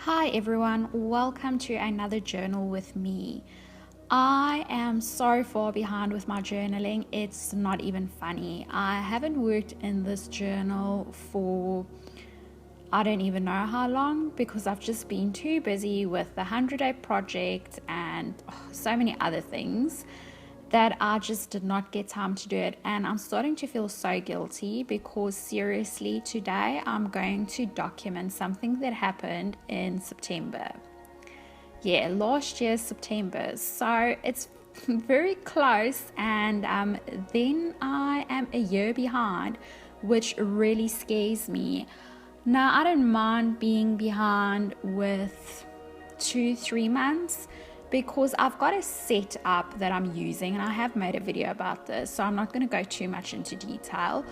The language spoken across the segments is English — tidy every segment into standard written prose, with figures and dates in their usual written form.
Hi everyone, welcome to another journal with me. I am so far behind with my journaling, it's not even funny. I haven't worked in this journal for I don't even know how long because I've just been too busy with the 100-day project and so many other things that I just did not get time to do it, and I'm starting to feel so guilty because seriously today I'm going to document something that happened in September. Yeah, last year's September, so it's very close, and then I am a year behind, which really scares me. Now I don't mind being behind with 2-3 months because I've got a setup that I'm using, and I have made a video about this, so I'm not going to go too much into detail.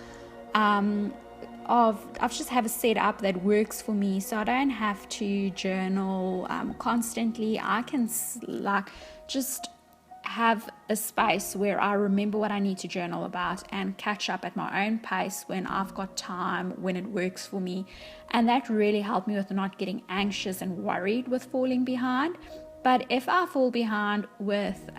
I just have a setup that works for me, so I don't have to journal constantly. I can just have a space where I remember what I need to journal about and catch up at my own pace when I've got time, when it works for me. And that really helped me with not getting anxious and worried with falling behind. But if I fall behind with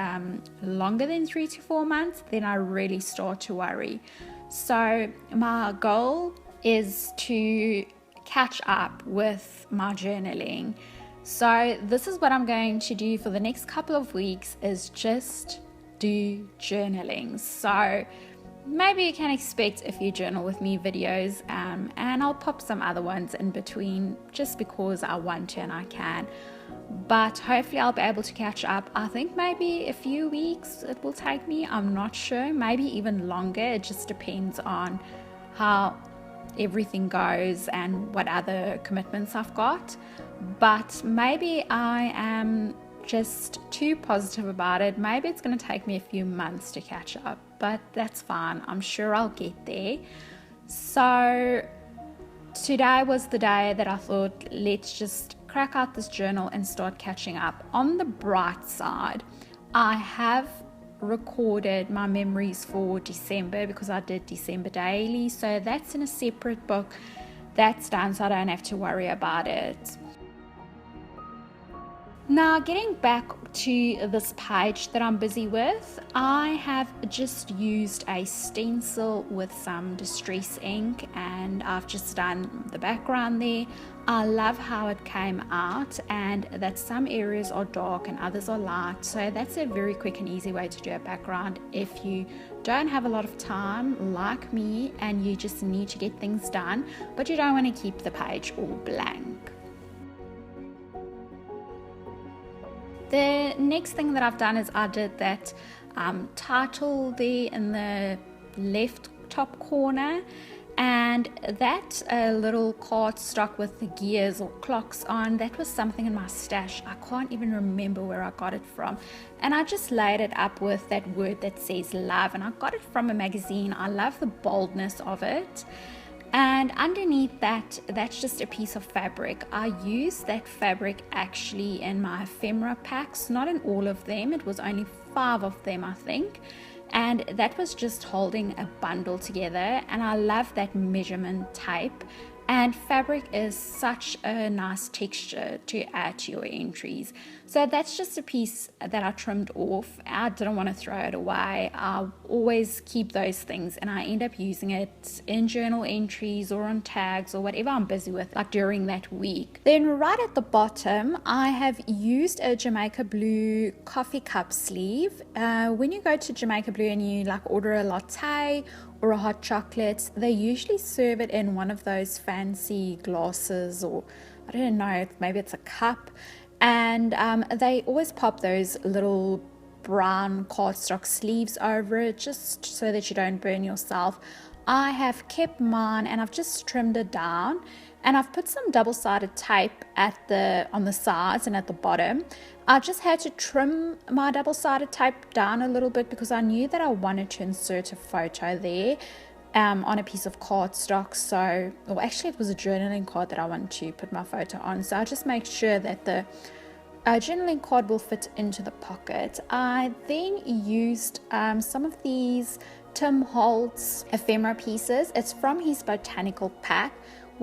longer than 3 to 4 months, then I really start to worry. So my goal is to catch up with my journaling. So this is what I'm going to do for the next couple of weeks, is just do journaling. So maybe you can expect a few journal with me videos, and I'll pop some other ones in between just because I want to and I can. But hopefully I'll be able to catch up. I think maybe a few weeks it will take me. I'm not sure, maybe even longer. It just depends on how everything goes and what other commitments I've got. But maybe I am just too positive about it. Maybe it's going to take me a few months to catch up, but that's fine. I'm sure I'll get there. So today was the day that I thought, let's just crack out this journal and start catching up. On the bright side, I have recorded my memories for December because I did December daily, so that's in a separate book. That's done, so I don't have to worry about it. Now, getting back to this page that I'm busy with, I have just used a stencil with some distress ink, and I've just done the background there. I love how it came out, and that some areas are dark and others are light, so that's a very quick and easy way to do a background if you don't have a lot of time like me and you just need to get things done, but you don't want to keep the page all blank. The next thing that I've done is I did that title there in the left top corner, and that little cardstock with the gears or clocks on, that was something in my stash. I can't even remember where I got it from, and I just laid it up with that word that says love, and I got it from a magazine. I love the boldness of it. And underneath that, that's just a piece of fabric. I used that fabric actually in my ephemera packs, not in all of them. It was only 5 of them, I think. And that was just holding a bundle together. And I love that measurement tape. And fabric is such a nice texture to add to your entries. So that's just a piece that I trimmed off. I didn't want to throw it away. I always keep those things, and I end up using it in journal entries or on tags or whatever I'm busy with, like during that week. Then right at the bottom, I have used a Jamaica Blue coffee cup sleeve. When you go to Jamaica Blue and you order a latte or a hot chocolate, they usually serve it in one of those fancy glasses, or I don't know, maybe it's a cup, and they always pop those little brown cardstock sleeves over it just so that you don't burn yourself. I have kept mine and I've just trimmed it down, and I've put some double-sided tape on the sides and at the bottom. I just had to trim my double-sided tape down a little bit because I knew that I wanted to insert a photo there on a piece of cardstock. Actually it was a journaling card that I wanted to put my photo on, so I just make sure that the journaling card will fit into the pocket. I then used some of these Tim Holtz ephemera pieces. It's from his botanical pack.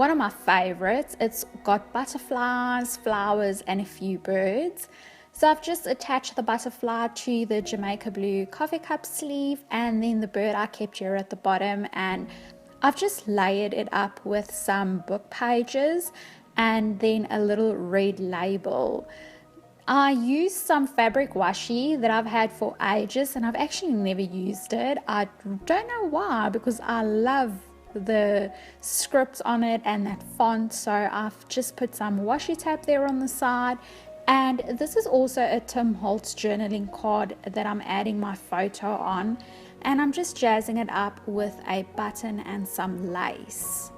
one of my favorites. It's got butterflies, flowers, and a few birds. So I've just attached the butterfly to the Jamaica Blue coffee cup sleeve, and then the bird I kept here at the bottom, and I've just layered it up with some book pages and then a little red label. I used some fabric washi that I've had for ages, and I've actually never used it. I don't know why, because I love the script on it and that font. So I've just put some washi tape there on the side. And this is also a Tim Holtz journaling card that I'm adding my photo on, and I'm just jazzing it up with a button and some lace.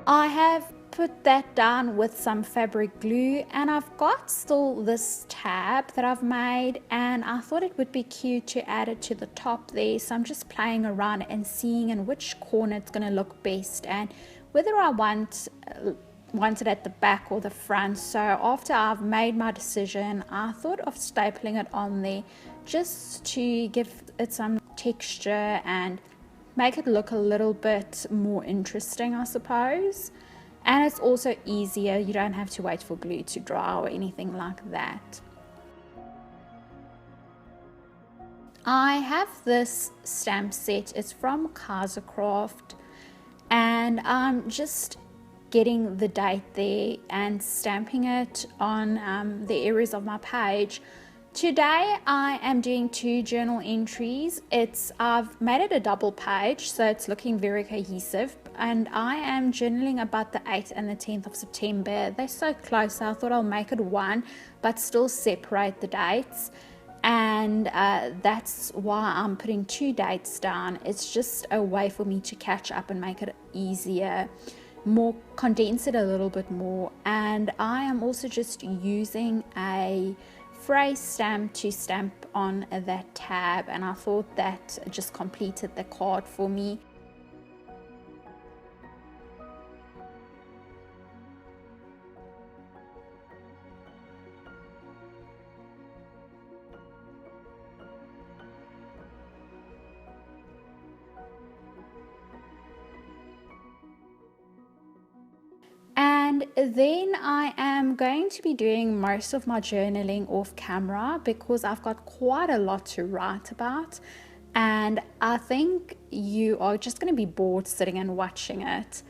I have put that down with some fabric glue, and I've got still this tab that I've made, and I thought it would be cute to add it to the top there. So I'm just playing around and seeing in which corner it's going to look best and whether I want it at the back or the front. So after I've made my decision, I thought of stapling it on there just to give it some texture and make it look a little bit more interesting, I suppose. And it's also easier, you don't have to wait for glue to dry or anything like that. I have this stamp set, it's from Kaisercraft, and I'm just getting the date there and stamping it on the areas of my page. Today I am doing 2 journal entries. I've made it a double page, so it's looking very cohesive, and I am journaling about the 8th and the 10th of September. They're so close, so I thought I'll make it one but still separate the dates, and that's why I'm putting 2 dates down. It's just a way for me to catch up and make it easier, condense it a little bit more. And I am also just using a phrase stamp to stamp on that tab, and I thought that just completed the card for me. And then I am going to be doing most of my journaling off camera because I've got quite a lot to write about, and I think you are just going to be bored sitting and watching it.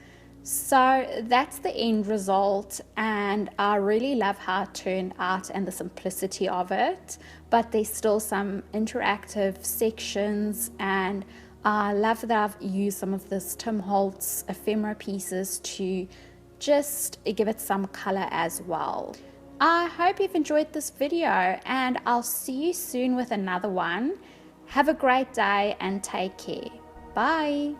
So that's the end result, and I really love how it turned out and the simplicity of it, but there's still some interactive sections, and I love that I've used some of this Tim Holtz ephemera pieces to just give it some color as well. I hope you've enjoyed this video, and I'll see you soon with another one. Have a great day and take care. Bye.